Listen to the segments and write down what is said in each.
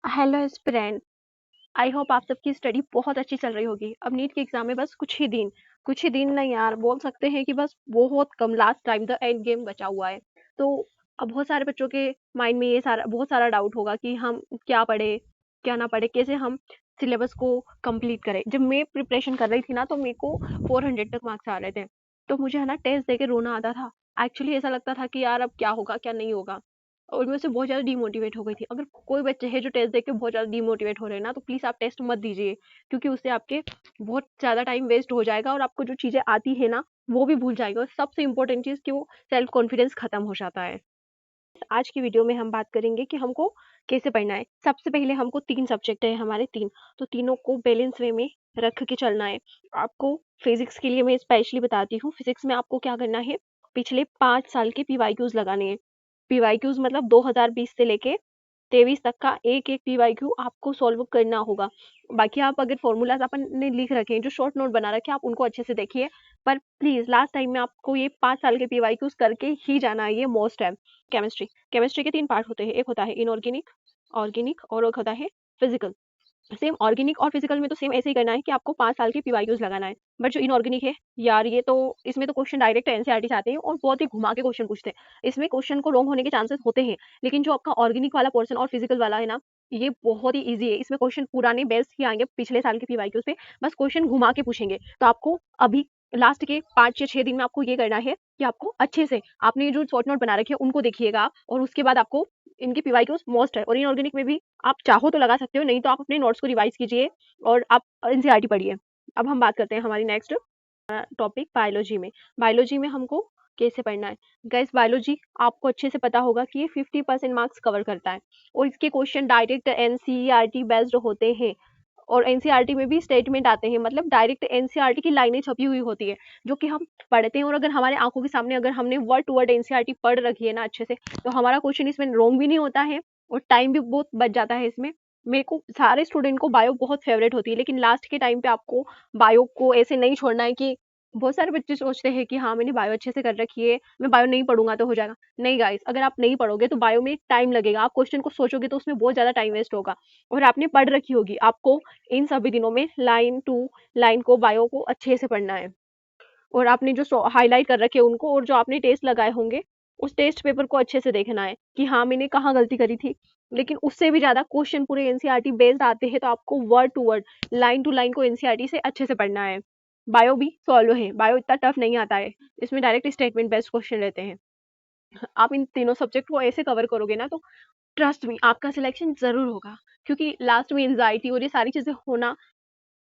Hello aspirant. I hope आप सबकी study बहुत अच्छी चल रही होगी। अब नीट के एग्जाम में बस कुछ ही दिन नहीं यार, बोल सकते हैं कि बस बहुत कम, last time the end game बचा हुआ है। तो अब बहुत सारे बच्चों के माइंड में ये सारा बहुत सारा डाउट होगा कि हम क्या पढ़े, क्या ना पढ़े, कैसे हम सिलेबस को कंप्लीट करें। जब मैं प्रिपरेशन कर रही थी ना, तो मेरे को 400 तक मार्क्स आ रहे थे। तो मुझे है ना टेस्ट दे के रोना आता था। एक्चुअली ऐसा लगता था कि यार अब क्या होगा क्या नहीं होगा, और मैं उससे बहुत ज़्यादा डिमोटिवेट हो गई थी। अगर कोई बच्चे हैं जो टेस्ट देके बहुत ज़्यादा डिमोटिवेट हो रहे हैं ना, तो प्लीज़ आप टेस्ट मत दीजिए, क्योंकि उससे आपके बहुत ज़्यादा टाइम वेस्ट हो जाएगा और आपको जो चीज़ें आती है ना, वो भी भूल जाएगा। और सबसे इम्पोर्टेंट चीज़ कि वो सेल्फ कॉन्फिडेंस खत्म हो जाता है। आज की वीडियो में हम बात करेंगे कि हमको कैसे पढ़ना है। सबसे पहले हमको 3 सब्जेक्ट है हमारे 3, तो तीनों को बैलेंस वे में रख के चलना है। आपको फिजिक्स के लिए मैं स्पेशली बताती हूँ। फिजिक्स में आपको क्या करना है, पिछले 5 साल के पीवाईक्यूज लगाने हैं। पीवाईक्यूज मतलब 2020 से लेके 23 तक का एक पीवाईक्यू आपको सॉल्व करना होगा। बाकी आप अगर फॉर्मूलाज अपन ने लिख रखे हैं, जो शॉर्ट नोट बना रखे हैं, आप उनको अच्छे से देखिए। पर प्लीज लास्ट टाइम में आपको ये 5 साल के पीवाईक्यूज करके ही जाना है, ये मोस्ट है। केमिस्ट्री के 3 पार्ट होते हैं, एक होता है इनऑर्गेनिक, ऑर्गेनिक और एक होता है फिजिकल। सेम ऑर्गेनिक और फिजिकल में तो सेम ऐसे ही करना है कि आपको 5 साल के पीवाईक्यूज लगाना है। बट जो इनऑर्गेनिक है यार, ये तो इसमें तो क्वेश्चन डायरेक्ट एनसीईआरटी से आते हैं और बहुत ही घुमा के क्वेश्चन पूछते हैं। इसमें क्वेश्चन को रॉन्ग होने के चांसेस होते हैं, लेकिन जो आपका ऑर्गेनिक वाला पोर्शन और फिजिकल वाला है ना, ये बहुत ही ईजी है। इसमें क्वेश्चन पुराने बेस्ट ही आएंगे पिछले साल के पीवाईक्यूज पे, बस क्वेश्चन घुमा के पूछेंगे। तो आपको अभी लास्ट के 5 या 6 दिन में आपको ये करना है कि आपको अच्छे से आपने जो शॉर्ट नोट बना रखे हैं उनको देखिएगा, और उसके बाद आपको इनके पीवाईक्यूज मोस्ट है। और इनऑर्गेनिक में भी आप चाहो तो लगा सकते हो, नहीं तो आप अपने नोट्स को रिवाइज कीजिए और आप एनसीईआरटी पढ़िए। अब हम बात करते हैं हमारी नेक्स्ट टॉपिक बायोलॉजी में। बायोलॉजी में हमको कैसे पढ़ना है। गाइस, बायोलॉजी आपको अच्छे से पता होगा कि ये 50% मार्क्स कवर करता है, और इसके क्वेश्चन डायरेक्ट एनसीईआरटी बेस्ड होते हैं। और एनसीईआरटी में भी स्टेटमेंट आते हैं, मतलब डायरेक्ट एनसीईआरटी की लाइनें छपी हुई होती है जो कि हम पढ़ते हैं। और अगर हमारे आंखों के सामने अगर हमने वर्ड टू वर्ड एनसीईआरटी पढ़ रखी है ना अच्छे से, तो हमारा क्वेश्चन इसमें रॉन्ग भी नहीं होता है और टाइम भी बहुत बच जाता है इसमें। मेरे को सारे स्टूडेंट को बायो बहुत फेवरेट होती है, लेकिन लास्ट के टाइम पे आपको बायो को ऐसे नहीं छोड़ना है कि बहुत सारे बच्चे सोचते हैं कि हाँ मैंने बायो अच्छे से कर रखी है, मैं बायो नहीं पढ़ूंगा तो हो जाएगा। नहीं गाइस, अगर आप नहीं पढ़ोगे तो बायो में टाइम लगेगा। आप क्वेश्चन को सोचोगे तो उसमें बहुत ज्यादा टाइम वेस्ट होगा। और आपने पढ़ रखी होगी, आपको इन सभी दिनों में लाइन टू लाइन को बायो को अच्छे से पढ़ना है। और आपने जो हाईलाइट कर रखे उनको, और जो आपने टेस्ट लगाए होंगे, उस टेस्ट पेपर को अच्छे से देखना है कि हाँ मैंने कहाँ गलती करी थी। लेकिन उससे भी ज्यादा क्वेश्चन पूरे एनसीईआरटी बेस्ड आते हैं, तो आपको word to word line to line को एनसीईआरटी से अच्छे से पढ़ना है। बायो भी सॉल्व है, बायो इतना टफ नहीं आता है, इसमें डायरेक्ट स्टेटमेंट बेस्ड क्वेश्चन रहते हैं। आप इन तीनों सब्जेक्ट को ऐसे कवर करोगे ना, तो ट्रस्ट मी आपका सिलेक्शन जरूर होगा। क्योंकि लास्ट में एंजाइटी और ये सारी चीजें होना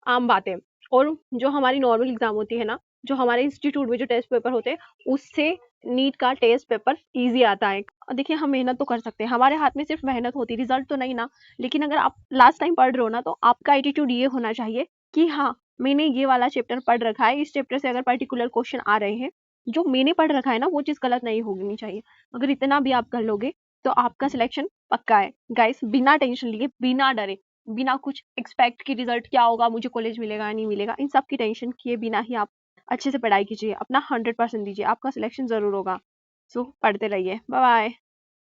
आम बात है। और जो हमारी नॉर्मल एग्जाम होती है ना, जो हमारे इंस्टीट्यूट में जो टेस्ट पेपर होते हैं, उससे नीट का टेस्ट पेपर इजी आता है। देखिए, हम मेहनत तो कर सकते हैं, हमारे हाथ में सिर्फ मेहनत होती है, रिजल्ट तो नहीं ना। लेकिन अगर आप लास्ट टाइम पढ़ रहे हो ना, तो आपका एटीट्यूड ये होना चाहिए कि हाँ मैंने ये वाला चैप्टर पढ़ रखा है, इस चैप्टर से अगर पर्टिकुलर क्वेश्चन आ रहे हैं, जो मैंने पढ़ रखा है ना, वो चीज गलत नहीं होनी चाहिए। अगर इतना भी आप कर लोगे तो आपका सिलेक्शन पक्का है। गाइस, बिना टेंशन लिए, बिना डरे, बिना कुछ एक्सपेक्ट की रिजल्ट क्या होगा, मुझे कॉलेज मिलेगा नहीं मिलेगा, इन सब की टेंशन किए बिना ही आप अच्छे से पढ़ाई कीजिए, अपना 100% दीजिए, आपका सिलेक्शन जरूर होगा। सो पढ़ते रहिए। Bye bye.